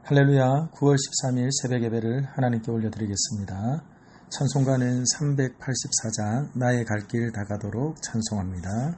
할렐루야. 9월 13일 새벽 예배를 하나님께 올려드리겠습니다. 찬송가는 384장 나의 갈 길 다가도록 찬송합니다.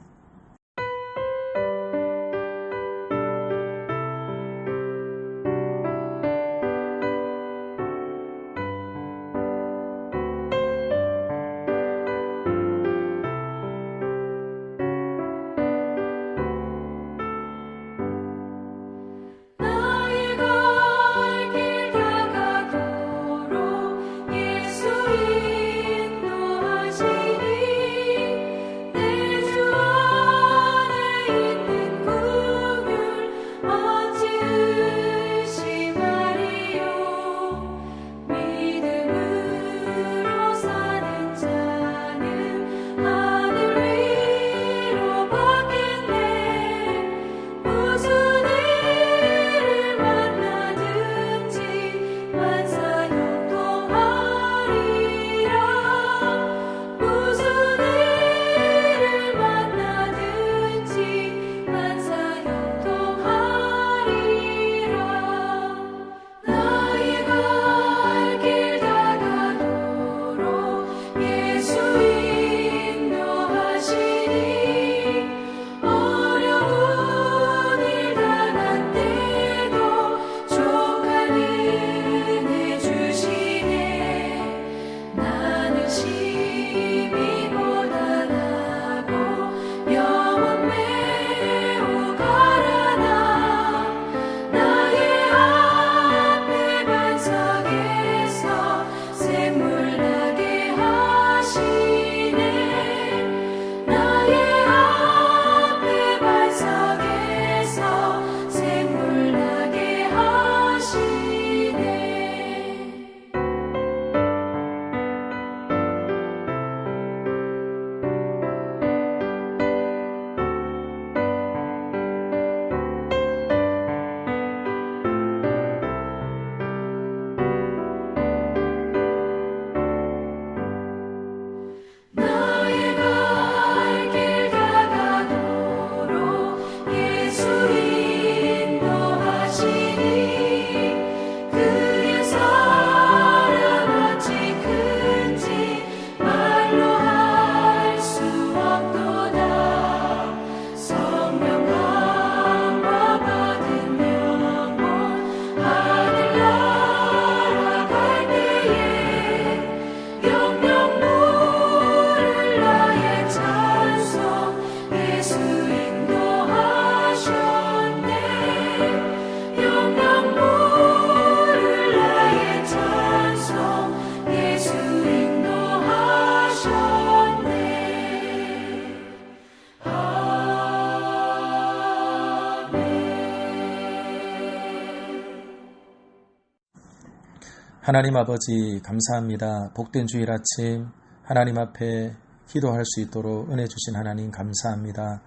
하나님 아버지 감사합니다. 복된 주일 아침 하나님 앞에 기도할 수 있도록 은혜 주신 하나님 감사합니다.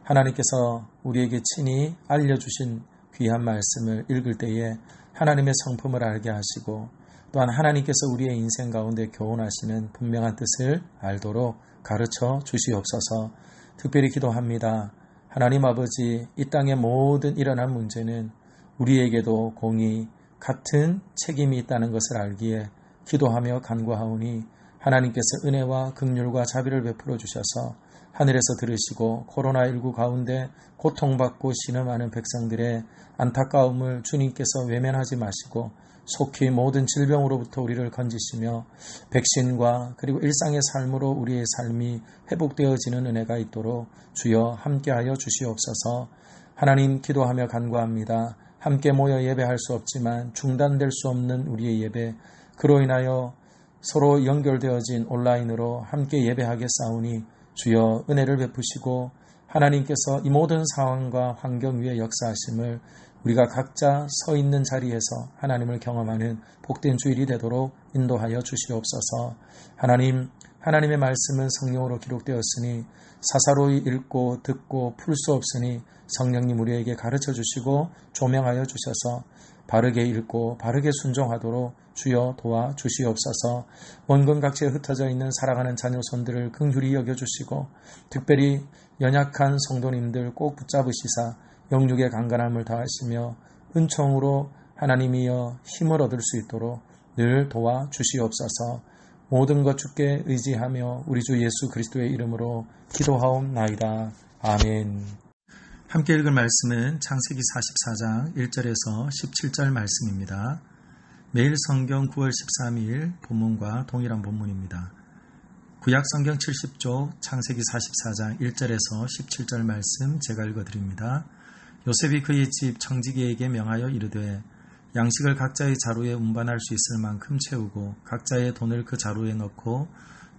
하나님께서 우리에게 친히 알려주신 귀한 말씀을 읽을 때에 하나님의 성품을 알게 하시고 또한 하나님께서 우리의 인생 가운데 교훈하시는 분명한 뜻을 알도록 가르쳐 주시옵소서. 특별히 기도합니다. 하나님 아버지, 이 땅의 모든 일어난 문제는 우리에게도 공의 같은 책임이 있다는 것을 알기에 기도하며 간구하오니 하나님께서 은혜와 긍휼과 자비를 베풀어 주셔서 하늘에서 들으시고 코로나19 가운데 고통받고 신음하는 백성들의 안타까움을 주님께서 외면하지 마시고 속히 모든 질병으로부터 우리를 건지시며 백신과 그리고 일상의 삶으로 우리의 삶이 회복되어지는 은혜가 있도록 주여 함께하여 주시옵소서. 하나님 기도하며 간구합니다. 함께 모여 예배할 수 없지만 중단될 수 없는 우리의 예배, 그로 인하여 서로 연결되어진 온라인으로 함께 예배하겠사오니 주여 은혜를 베푸시고 하나님께서 이 모든 상황과 환경 위에 역사하심을 우리가 각자 서 있는 자리에서 하나님을 경험하는 복된 주일이 되도록 인도하여 주시옵소서. 하나님의 말씀은 성령으로 기록되었으니 사사로이 읽고 듣고 풀 수 없으니 성령님 우리에게 가르쳐 주시고 조명하여 주셔서 바르게 읽고 바르게 순종하도록 주여 도와 주시옵소서. 원근 각지에 흩어져 있는 사랑하는 자녀손들을 긍휼히 여겨주시고 특별히 연약한 성도님들 꼭 붙잡으시사 영육의 강건함을 다하시며 은총으로 하나님이여 힘을 얻을 수 있도록 늘 도와주시옵소서. 모든 것 주께 의지하며 우리 주 예수 그리스도의 이름으로 기도하옵나이다. 아멘. 함께 읽을 말씀은 창세기 44장 1절에서 17절 말씀입니다. 매일 성경 9월 13일 본문과 동일한 본문입니다. 구약 성경 70쪽 창세기 44장 1절에서 17절 말씀 제가 읽어드립니다. 요셉이 그의 집 청지기에게 명하여 이르되 양식을 각자의 자루에 운반할 수 있을 만큼 채우고 각자의 돈을 그 자루에 넣고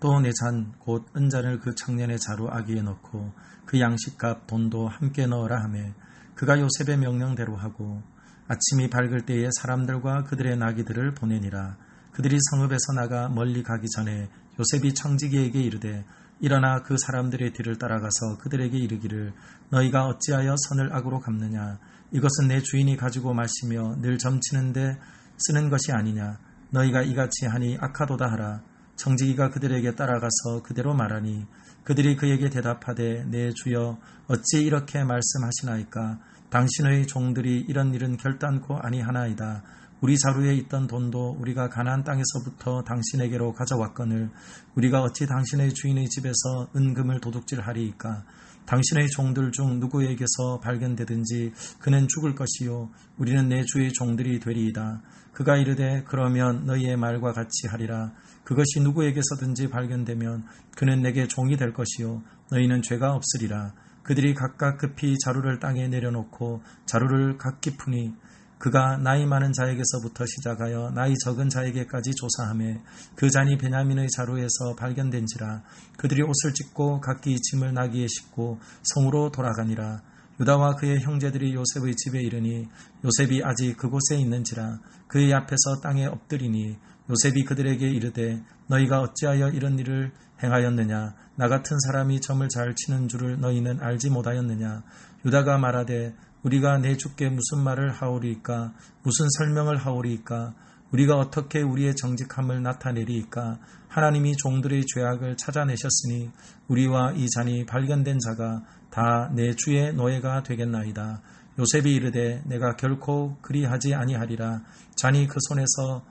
또 내 잔 곧 은잔을 그 청년의 자루 아기에 넣고 그 양식값 돈도 함께 넣으라 하매 그가 요셉의 명령대로 하고 아침이 밝을 때에 사람들과 그들의 나귀들을 보내니라. 그들이 성읍에서 나가 멀리 가기 전에 요셉이 청지기에게 이르되 일어나 그 사람들의 뒤를 따라가서 그들에게 이르기를 너희가 어찌하여 선을 악으로 갚느냐. 이것은 내 주인이 가지고 마시며 늘 점치는데 쓰는 것이 아니냐. 너희가 이같이 하니 악하도다 하라. 청지기가 그들에게 따라가서 그대로 말하니 그들이 그에게 대답하되 내 주여 어찌 이렇게 말씀하시나이까. 당신의 종들이 이런 일은 결단코 아니하나이다. 우리 자루에 있던 돈도 우리가 가나안 땅에서부터 당신에게로 가져왔거늘 우리가 어찌 당신의 주인의 집에서 은금을 도둑질하리이까. 당신의 종들 중 누구에게서 발견되든지 그는 죽을 것이요 우리는 내 주의 종들이 되리이다. 그가 이르되 그러면 너희의 말과 같이 하리라. 그것이 누구에게서든지 발견되면 그는 내게 종이 될 것이요 너희는 죄가 없으리라. 그들이 각각 급히 자루를 땅에 내려놓고 자루를 각기 푸니 그가 나이 많은 자에게서부터 시작하여 나이 적은 자에게까지 조사하며 그 잔이 베냐민의 자루에서 발견된지라. 그들이 옷을 찢고 각기 짐을 나귀에 싣고 성으로 돌아가니라. 유다와 그의 형제들이 요셉의 집에 이르니 요셉이 아직 그곳에 있는지라. 그의 앞에서 땅에 엎드리니 요셉이 그들에게 이르되 너희가 어찌하여 이런 일을 행하였느냐. 나 같은 사람이 점을 잘 치는 줄을 너희는 알지 못하였느냐. 유다가 말하되 우리가 내 주께 무슨 말을 하오리이까. 무슨 설명을 하오리이까. 우리가 어떻게 우리의 정직함을 나타내리이까. 하나님이 종들의 죄악을 찾아내셨으니 우리와 이 잔이 발견된 자가 다 내 주의 노예가 되겠나이다. 요셉이 이르되 내가 결코 그리하지 아니하리라. 잔이 그 손에서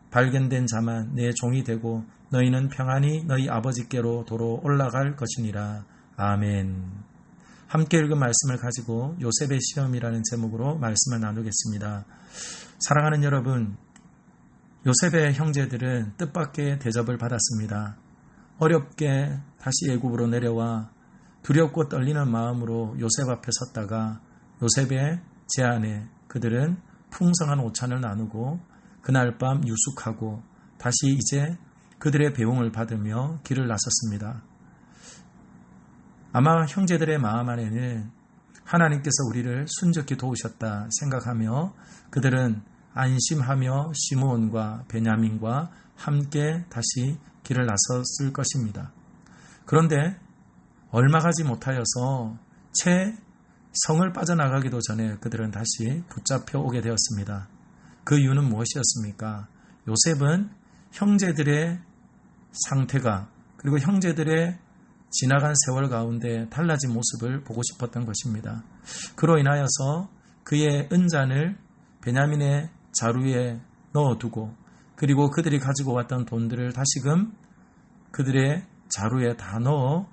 발견된 자만 내 종이 되고 너희는 평안히 너희 아버지께로 도로 올라갈 것이니라. 아멘. 함께 읽은 말씀을 가지고 요셉의 시험이라는 제목으로 말씀을 나누겠습니다. 사랑하는 여러분, 요셉의 형제들은 뜻밖의 대접을 받았습니다. 어렵게 다시 애굽으로 내려와 두렵고 떨리는 마음으로 요셉 앞에 섰다가 요셉의 제안에 그들은 풍성한 오찬을 나누고 그날 밤 유숙하고 다시 이제 그들의 배웅을 받으며 길을 나섰습니다. 아마 형제들의 마음 안에는 하나님께서 우리를 순적히 도우셨다 생각하며 그들은 안심하며 시므온과 베냐민과 함께 다시 길을 나섰을 것입니다. 그런데 얼마 가지 못하여서 채 성을 빠져나가기도 전에 그들은 다시 붙잡혀 오게 되었습니다. 그 이유는 무엇이었습니까? 요셉은 형제들의 상태가 그리고 형제들의 지나간 세월 가운데 달라진 모습을 보고 싶었던 것입니다. 그로 인하여서 그의 은잔을 베냐민의 자루에 넣어두고 그리고 그들이 가지고 왔던 돈들을 다시금 그들의 자루에 다 넣어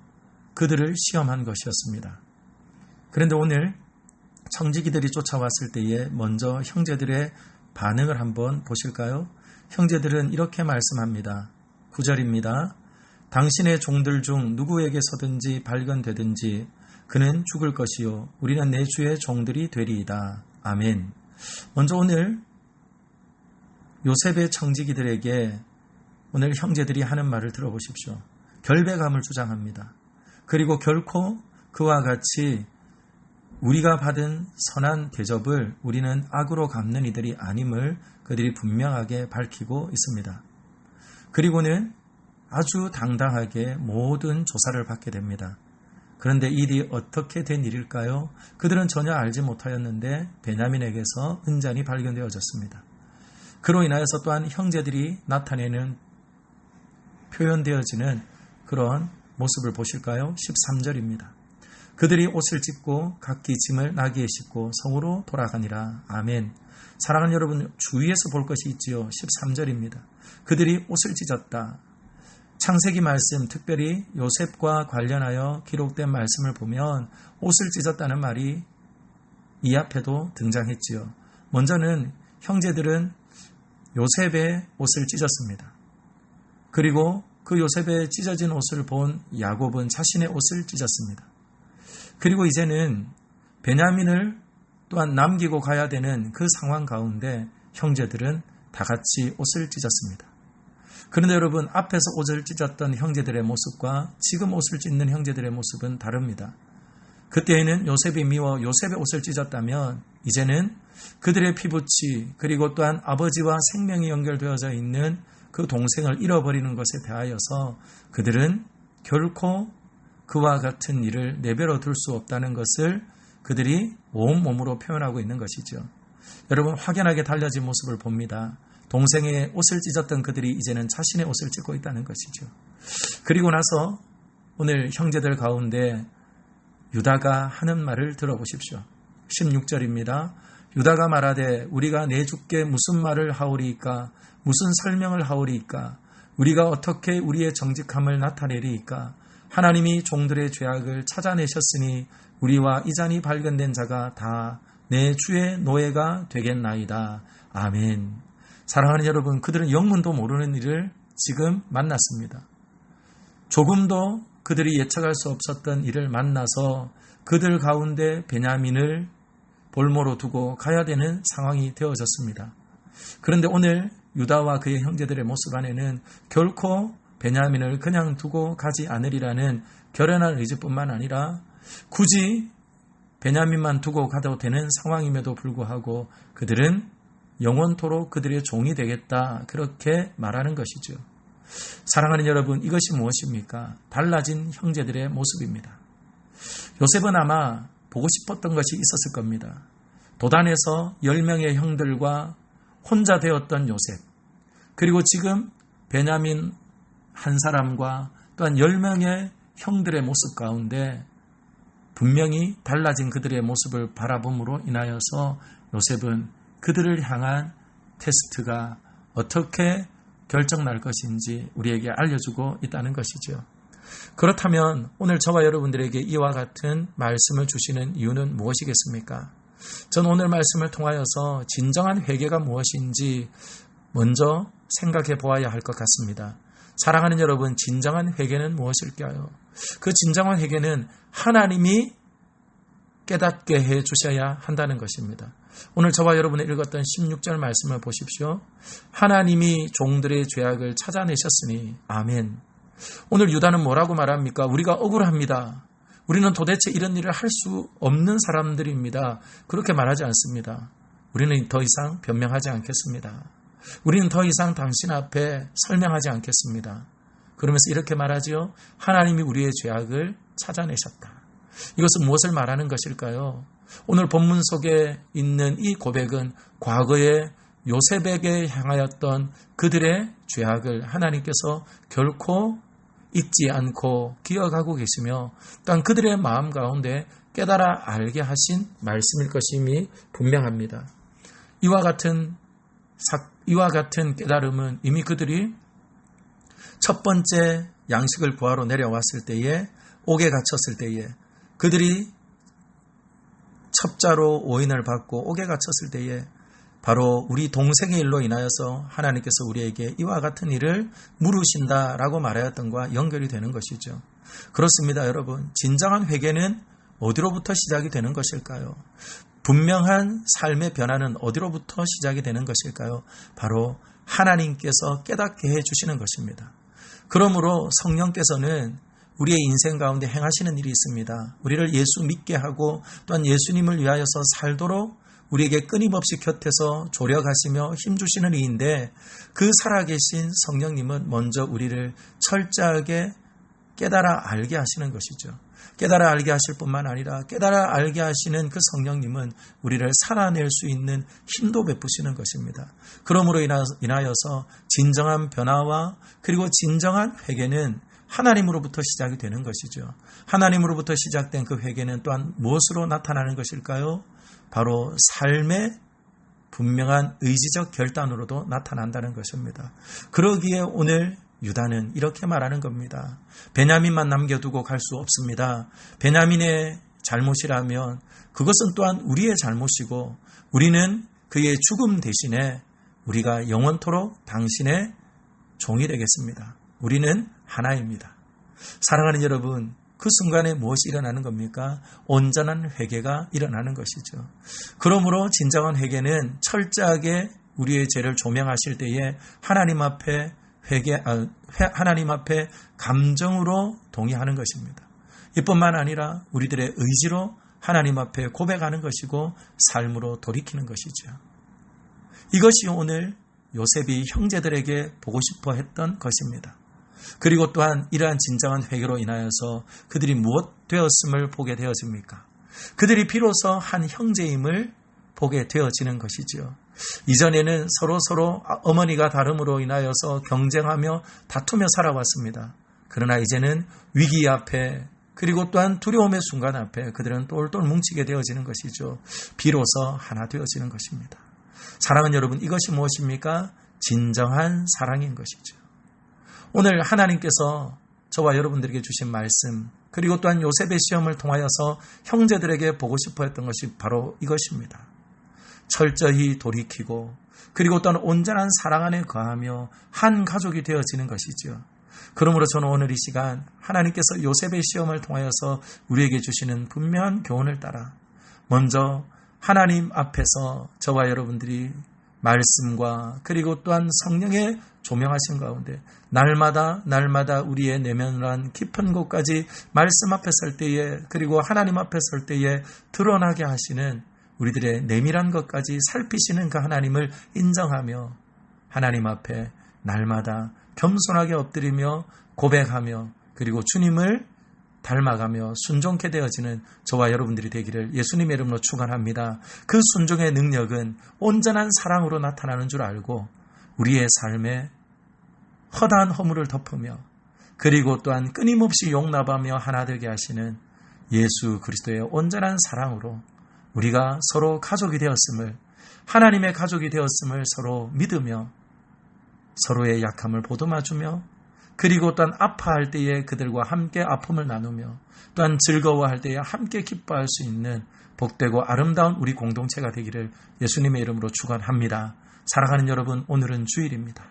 그들을 시험한 것이었습니다. 그런데 오늘 청지기들이 쫓아왔을 때에 먼저 형제들의 반응을 한번 보실까요? 형제들은 이렇게 말씀합니다. 9절입니다. 당신의 종들 중 누구에게서든지 발견되든지 그는 죽을 것이요 우리는 내 주의 종들이 되리이다. 아멘. 먼저 오늘 요셉의 청지기들에게 오늘 형제들이 하는 말을 들어보십시오. 결백함을 주장합니다. 그리고 결코 그와 같이 우리가 받은 선한 대접을 우리는 악으로 갚는 이들이 아님을 그들이 분명하게 밝히고 있습니다. 그리고는 아주 당당하게 모든 조사를 받게 됩니다. 그런데 이 일이 어떻게 된 일일까요? 그들은 전혀 알지 못하였는데 베냐민에게서 은잔이 발견되어졌습니다. 그로 인하여서 또한 형제들이 나타내는 표현되어지는 그런 모습을 보실까요? 13절입니다. 그들이 옷을 찢고 각기 짐을 나귀에 싣고 성으로 돌아가니라. 아멘. 사랑하는 여러분, 주위에서 볼 것이 있지요. 13절입니다. 그들이 옷을 찢었다. 창세기 말씀, 특별히 요셉과 관련하여 기록된 말씀을 보면 옷을 찢었다는 말이 이 앞에도 등장했지요. 먼저는 형제들은 요셉의 옷을 찢었습니다. 그리고 그 요셉의 찢어진 옷을 본 야곱은 자신의 옷을 찢었습니다. 그리고 이제는 베냐민을 또한 남기고 가야 되는 그 상황 가운데 형제들은 다 같이 옷을 찢었습니다. 그런데 여러분, 앞에서 옷을 찢었던 형제들의 모습과 지금 옷을 찢는 형제들의 모습은 다릅니다. 그때에는 요셉이 미워 요셉의 옷을 찢었다면 이제는 그들의 피부치 그리고 또한 아버지와 생명이 연결되어져 있는 그 동생을 잃어버리는 것에 대하여서 그들은 결코 그와 같은 일을 내버려 둘 수 없다는 것을 그들이 온몸으로 표현하고 있는 것이죠. 여러분, 확연하게 달라진 모습을 봅니다. 동생의 옷을 찢었던 그들이 이제는 자신의 옷을 찢고 있다는 것이죠. 그리고 나서 오늘 형제들 가운데 유다가 하는 말을 들어보십시오. 16절입니다. 유다가 말하되 우리가 내 주께 무슨 말을 하오리이까? 무슨 설명을 하오리이까? 우리가 어떻게 우리의 정직함을 나타내리이까? 하나님이 종들의 죄악을 찾아내셨으니 우리와 이 잔이 발견된 자가 다 내 주의 노예가 되겠나이다. 아멘. 사랑하는 여러분, 그들은 영문도 모르는 일을 지금 만났습니다. 조금도 그들이 예측할 수 없었던 일을 만나서 그들 가운데 베냐민을 볼모로 두고 가야 되는 상황이 되어졌습니다. 그런데 오늘 유다와 그의 형제들의 모습 안에는 결코 베냐민을 그냥 두고 가지 않으리라는 결연한 의지뿐만 아니라 굳이 베냐민만 두고 가도 되는 상황임에도 불구하고 그들은 영원토록 그들의 종이 되겠다, 그렇게 말하는 것이죠. 사랑하는 여러분, 이것이 무엇입니까? 달라진 형제들의 모습입니다. 요셉은 아마 보고 싶었던 것이 있었을 겁니다. 도단에서 10명의 형들과 혼자 되었던 요셉, 그리고 지금 베냐민 한 사람과 또한 10명의 형들의 모습 가운데 분명히 달라진 그들의 모습을 바라봄으로 인하여서 요셉은 그들을 향한 테스트가 어떻게 결정날 것인지 우리에게 알려주고 있다는 것이죠. 그렇다면 오늘 저와 여러분들에게 이와 같은 말씀을 주시는 이유는 무엇이겠습니까? 저는 오늘 말씀을 통하여서 진정한 회개가 무엇인지 먼저 생각해 보아야 할 것 같습니다. 사랑하는 여러분, 진정한 회개는 무엇일까요? 그 진정한 회개는 하나님이 깨닫게 해 주셔야 한다는 것입니다. 오늘 저와 여러분이 읽었던 16절 말씀을 보십시오. 하나님이 종들의 죄악을 찾아내셨으니 아멘. 오늘 유다는 뭐라고 말합니까? 우리가 억울합니다. 우리는 도대체 이런 일을 할 수 없는 사람들입니다. 그렇게 말하지 않습니다. 우리는 더 이상 변명하지 않겠습니다. 우리는 더 이상 당신 앞에 설명하지 않겠습니다. 그러면서 이렇게 말하지요. 하나님이 우리의 죄악을 찾아내셨다. 이것은 무엇을 말하는 것일까요? 오늘 본문 속에 있는 이 고백은 과거에 요셉에게 향하였던 그들의 죄악을 하나님께서 결코 잊지 않고 기억하고 계시며 또한 그들의 마음 가운데 깨달아 알게 하신 말씀일 것임이 분명합니다. 이와 같은 깨달음은 이미 그들이 첫 번째 양식을 구하러 내려왔을 때에, 옥에 갇혔을 때에, 그들이 첩자로 오인을 받고 옥에 갇혔을 때에 바로 우리 동생의 일로 인하여서 하나님께서 우리에게 이와 같은 일을 물으신다라고 말하였던 것과 연결이 되는 것이죠. 그렇습니다, 여러분. 진정한 회개는 어디로부터 시작이 되는 것일까요? 분명한 삶의 변화는 어디로부터 시작이 되는 것일까요? 바로 하나님께서 깨닫게 해주시는 것입니다. 그러므로 성령께서는 우리의 인생 가운데 행하시는 일이 있습니다. 우리를 예수 믿게 하고 또한 예수님을 위하여서 살도록 우리에게 끊임없이 곁에서 조력하시며 힘주시는 이인데, 그 살아계신 성령님은 먼저 우리를 철저하게 깨달아 알게 하시는 것이죠. 깨달아 알게 하실 뿐만 아니라 깨달아 알게 하시는 그 성령님은 우리를 살아낼 수 있는 힘도 베푸시는 것입니다. 그러므로 인하여서 진정한 변화와 그리고 진정한 회개는 하나님으로부터 시작이 되는 것이죠. 하나님으로부터 시작된 그 회개는 또한 무엇으로 나타나는 것일까요? 바로 삶의 분명한 의지적 결단으로도 나타난다는 것입니다. 그러기에 오늘 유다는 이렇게 말하는 겁니다. 베냐민만 남겨두고 갈 수 없습니다. 베냐민의 잘못이라면 그것은 또한 우리의 잘못이고 우리는 그의 죽음 대신에 우리가 영원토록 당신의 종이 되겠습니다. 우리는 하나입니다. 사랑하는 여러분, 그 순간에 무엇이 일어나는 겁니까? 온전한 회개가 일어나는 것이죠. 그러므로 진정한 회개는 철저하게 우리의 죄를 조명하실 때에 하나님 앞에 하나님 앞에 감정으로 동의하는 것입니다. 이뿐만 아니라 우리들의 의지로 하나님 앞에 고백하는 것이고 삶으로 돌이키는 것이죠. 이것이 오늘 요셉이 형제들에게 보고 싶어 했던 것입니다. 그리고 또한 이러한 진정한 회개로 인하여서 그들이 무엇 되었음을 보게 되어집니까? 그들이 비로소 한 형제임을 보게 되어지는 것이지요. 이전에는 서로 어머니가 다름으로 인하여서 경쟁하며 다투며 살아왔습니다. 그러나 이제는 위기 앞에 그리고 또한 두려움의 순간 앞에 그들은 똘똘 뭉치게 되어지는 것이죠. 비로소 하나 되어지는 것입니다. 사랑하는 여러분, 이것이 무엇입니까? 진정한 사랑인 것이죠. 오늘 하나님께서 저와 여러분들에게 주신 말씀, 그리고 또한 요셉의 시험을 통하여서 형제들에게 보고 싶어 했던 것이 바로 이것입니다. 철저히 돌이키고 그리고 또한 온전한 사랑 안에 거하며 한 가족이 되어지는 것이죠. 그러므로 저는 오늘 이 시간 하나님께서 요셉의 시험을 통하여서 우리에게 주시는 분명한 교훈을 따라 먼저 하나님 앞에서 저와 여러분들이 말씀과 그리고 또한 성령의 조명하신 가운데 날마다 우리의 내면한 깊은 곳까지 말씀 앞에 설 때에 그리고 하나님 앞에 설 때에 드러나게 하시는 우리들의 내밀한 것까지 살피시는 그 하나님을 인정하며 하나님 앞에 날마다 겸손하게 엎드리며 고백하며 그리고 주님을 닮아가며 순종케 되어지는 저와 여러분들이 되기를 예수님의 이름으로 축원합니다. 그 순종의 능력은 온전한 사랑으로 나타나는 줄 알고 우리의 삶에 허다한 허물을 덮으며 그리고 또한 끊임없이 용납하며 하나 되게 하시는 예수 그리스도의 온전한 사랑으로 우리가 서로 가족이 되었음을 하나님의 가족이 되었음을 서로 믿으며 서로의 약함을 보듬어주며 그리고 또한 아파할 때에 그들과 함께 아픔을 나누며 또한 즐거워할 때에 함께 기뻐할 수 있는 복되고 아름다운 우리 공동체가 되기를 예수님의 이름으로 축원합니다. 사랑하는 여러분, 오늘은 주일입니다.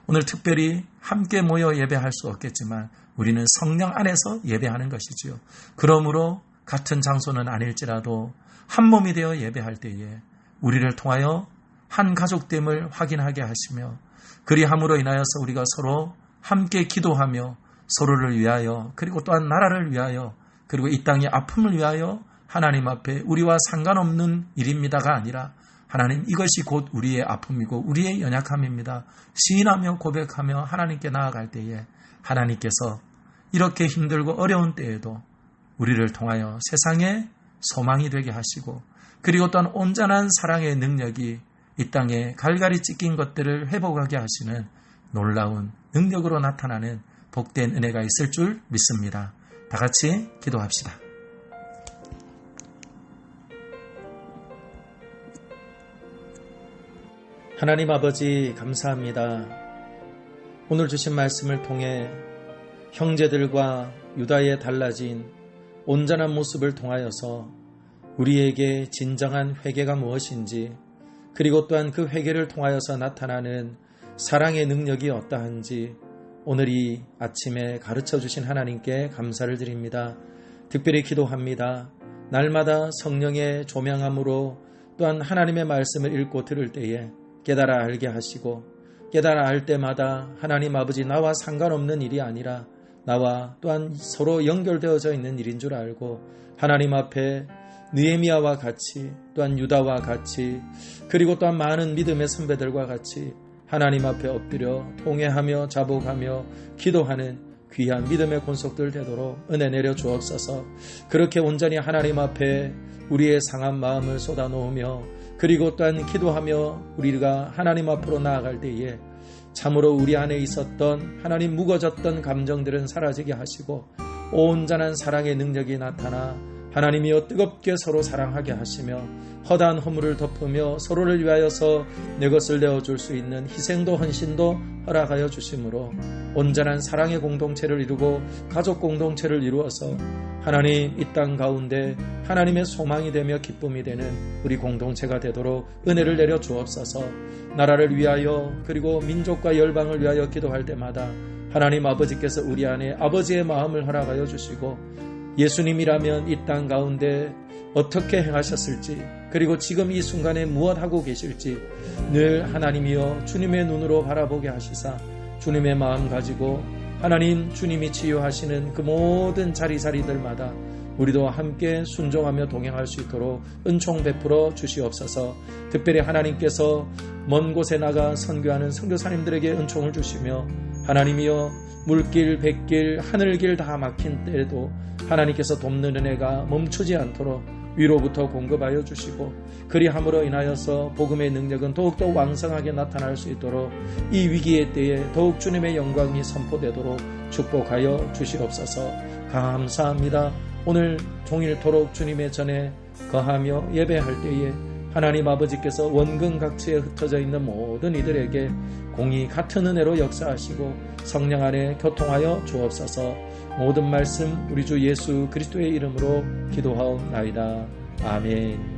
오늘 특별히 함께 모여 예배할 수 없겠지만 우리는 성령 안에서 예배하는 것이지요. 그러므로 같은 장소는 아닐지라도 한 몸이 되어 예배할 때에 우리를 통하여 한 가족됨을 확인하게 하시며 그리함으로 인하여서 우리가 서로 함께 기도하며 서로를 위하여 그리고 또한 나라를 위하여 그리고 이 땅의 아픔을 위하여 하나님 앞에 우리와 상관없는 일입니다가 아니라 하나님, 이것이 곧 우리의 아픔이고 우리의 연약함입니다. 시인하며 고백하며 하나님께 나아갈 때에 하나님께서 이렇게 힘들고 어려운 때에도 우리를 통하여 세상에 소망이 되게 하시고 그리고 또한 온전한 사랑의 능력이 이 땅에 갈갈이 찢긴 것들을 회복하게 하시는 놀라운 능력으로 나타나는 복된 은혜가 있을 줄 믿습니다. 다 같이 기도합시다. 하나님 아버지, 감사합니다. 오늘 주신 말씀을 통해 형제들과 유다의 달라진 온전한 모습을 통하여서 우리에게 진정한 회개가 무엇인지 그리고 또한 그 회개를 통하여서 나타나는 사랑의 능력이 어떠한지 오늘 이 아침에 가르쳐 주신 하나님께 감사를 드립니다. 특별히 기도합니다. 날마다 성령의 조명함으로 또한 하나님의 말씀을 읽고 들을 때에 깨달아 알게 하시고 깨달아 알 때마다 하나님 아버지 나와 상관없는 일이 아니라 나와 또한 서로 연결되어져 있는 일인 줄 알고 하나님 앞에 느헤미야와 같이 또한 유다와 같이 그리고 또한 많은 믿음의 선배들과 같이 하나님 앞에 엎드려 통회하며 자복하며 기도하는 귀한 믿음의 권속들 되도록 은혜 내려 주옵소서. 그렇게 온전히 하나님 앞에 우리의 상한 마음을 쏟아놓으며 그리고 또한 기도하며 우리가 하나님 앞으로 나아갈 때에 참으로 우리 안에 있었던 하나님 묵어졌던 감정들은 사라지게 하시고 온전한 사랑의 능력이 나타나 하나님이여 뜨겁게 서로 사랑하게 하시며 허다한 허물을 덮으며 서로를 위하여서 내 것을 내어줄 수 있는 희생도 헌신도 허락하여 주심으로 온전한 사랑의 공동체를 이루고 가족 공동체를 이루어서 하나님 이 땅 가운데 하나님의 소망이 되며 기쁨이 되는 우리 공동체가 되도록 은혜를 내려 주옵소서. 나라를 위하여 그리고 민족과 열방을 위하여 기도할 때마다 하나님 아버지께서 우리 안에 아버지의 마음을 허락하여 주시고 예수님이라면 이 땅 가운데 어떻게 행하셨을지 그리고 지금 이 순간에 무엇하고 계실지 늘 하나님이여 주님의 눈으로 바라보게 하시사 주님의 마음 가지고 하나님 주님이 치유하시는 그 모든 자리자리들마다 우리도 함께 순종하며 동행할 수 있도록 은총 베풀어 주시옵소서. 특별히 하나님께서 먼 곳에 나가 선교하는 선교사님들에게 은총을 주시며 하나님이여 물길 백길 하늘길 다 막힌 때에도 하나님께서 돕는 은혜가 멈추지 않도록 위로부터 공급하여 주시고 그리함으로 인하여서 복음의 능력은 더욱더 왕성하게 나타날 수 있도록 이 위기의 때에 더욱 주님의 영광이 선포되도록 축복하여 주시옵소서. 감사합니다. 오늘 종일토록 주님의 전에 거하며 예배할 때에 하나님 아버지께서 원근각지에 흩어져 있는 모든 이들에게 공의 같은 은혜로 역사하시고 성령 안에 교통하여 주옵소서. 모든 말씀 우리 주 예수 그리스도의 이름으로 기도하옵나이다. 아멘.